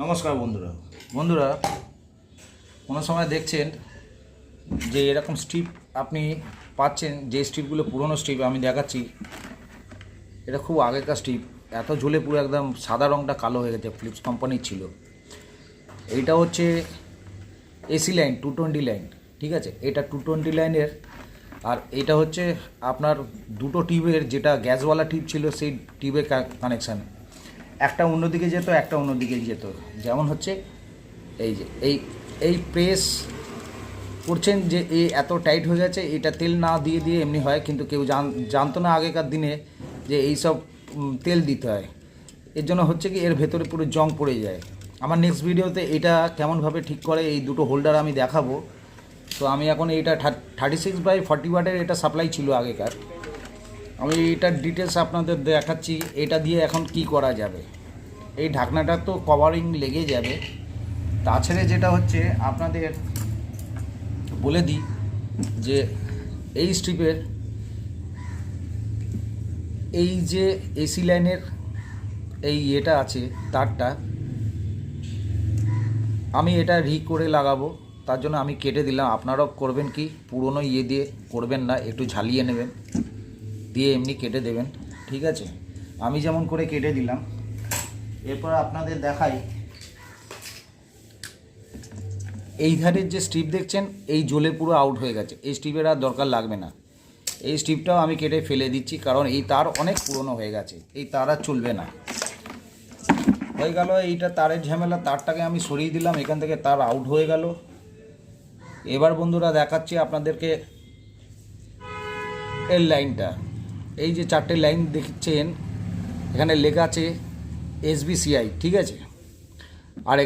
নমস্কার বন্ধুরা বন্ধুরা কোনো সময় দেখছেন যে এরকম স্ট্রিপ আপনি পাচ্ছেন, যে স্ট্রিপগুলো পুরনো স্ট্রিপ আমি দেখাচ্ছি। এটা খুব আগেকার স্ট্রিপ, এত ঝুলে পুরো একদম সাদা রঙটা কালো হয়ে গেছে, ফিলিপস কোম্পানির ছিল। এইটা হচ্ছে এসি লাইন 220 লাইন, ঠিক আছে, এটা 220 লাইনের। আর এটা হচ্ছে আপনার দুটো টিউবের, যেটা গ্যাসওয়ালা টিউব ছিল সেই টিউবের কানেকশান, একটা অন্যদিকে যেত একটা অন্যদিকে যেত। যেমন হচ্ছে এই যে এই প্রেস করছেন যে এই এত টাইট হয়ে গেছে, এটা তেল না দিয়ে দিয়ে এমনি হয়, কিন্তু কেউ জানতো না আগেকার দিনে যে এই সব তেল দিতে হয়। এর জন্য হচ্ছে কি এর ভেতরে পুরো জং পড়ে যায়। আমার নেক্সট ভিডিওতে এটা কেমনভাবে ঠিক করে এই দুটো হোল্ডার আমি দেখাবো। তো আমি এখন এইটা 36/40 ওয়াটের এটা সাপ্লাই ছিল আগেকার। আমি এটার ডিটেলস আপনাদের দেখাচ্ছি, এটা দিয়ে এখন কি করা যাবে। এই ঢাকনাটা তো কভারিং লেগে যাবে। তাছাড়া যেটা হচ্ছে আপনাদের বলে দিই যে এই স্ট্রিপের এই যে এসি লাইনের এই এটা আছে তারটা, আমি এটা করে লাগাবো, তার জন্য আমি কেটে দিলাম। আপনারাও করবেন কি, পুরনো দিয়ে করবেন না, একটু ঝালিয়ে নেবেন, দিয়ে এমনি কেটে দেবেন, ঠিক আছে। আমি যেমন করে কেটে দিলাম। এরপর আপনাদের দেখাই এই ধারের যে স্ট্রিপ দেখছেন, এই জ্বলে পুরো আউট হয়ে গেছে, এই স্ট্রিপের আর দরকার লাগবে না। এই স্ট্রিপটাও আমি কেটে ফেলে দিচ্ছি, কারণ এই তার অনেক পুরনো হয়ে গেছে, এই তার আর চলবে না। হয়ে গেল এইটা তারের ঝামেলা, তারটাকে আমি সরিয়ে দিলাম, এখান থেকে তার আউট হয়ে গেল। এবার বন্ধুরা দেখাচ্ছি আপনাদেরকে এর লাইনটা। এই যে চারটে লাইন দেখছেন, এখানে লেখা আছে SBCI, ঠিক আছে। আর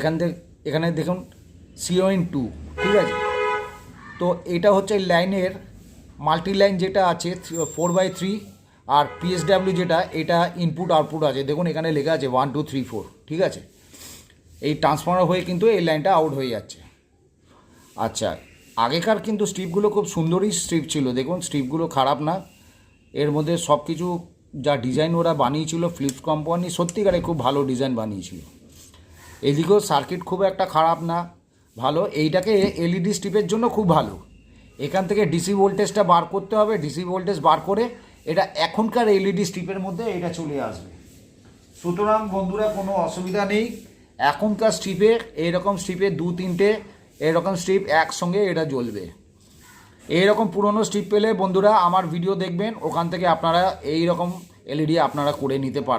এখানে দেখুন CON2, ঠিক আছে। তো এটা হচ্ছে লাইনের মাল্টি লাইন যেটা আছে 4/3, আর PSW যেটা, এটা ইনপুট আউটপুট আছে। দেখুন এখানে লেখা আছে 1 2 3 4, ঠিক আছে। এই ট্রান্সফর্মার হয়ে কিন্তু এই লাইনটা আউট হয়ে যাচ্ছে। আচ্ছা, আগেকার কিন্তু স্ট্রিপগুলো খুব সুন্দরই স্ট্রিপ ছিল, দেখুন স্ট্রিপগুলো খারাপ না। এর মধ্যে সব কিছু যা ডিজাইন ওরা বানিয়েছিল, ফিলিপস কোম্পানি সত্যিকারে খুব ভালো ডিজাইন বানিয়েছিল। এদিকেও সার্কিট খুব একটা খারাপ না, ভালো। এইটাকে LED স্ট্রিপের জন্য খুব ভালো। এখান থেকে ডিসি ভোল্টেজটা বার করতে হবে, ডিসি ভোল্টেজ বার করে এটা এখনকার LED স্ট্রিপের মধ্যে এটা চলে আসবে। সুতরাং বন্ধুরা কোনো অসুবিধা নেই। এখনকার স্ট্রিপে এইরকম স্ট্রিপে 2-3টে এরকম স্ট্রিপ একসঙ্গে এটা জ্বলবে। এইরকম পুরনো স্ট্রিপ পেলে বন্ধুরা আমার ভিডিও দেখবেন, ওখান থেকে আপনারা এই রকম LED আপনারা করে নিতে পারবেন।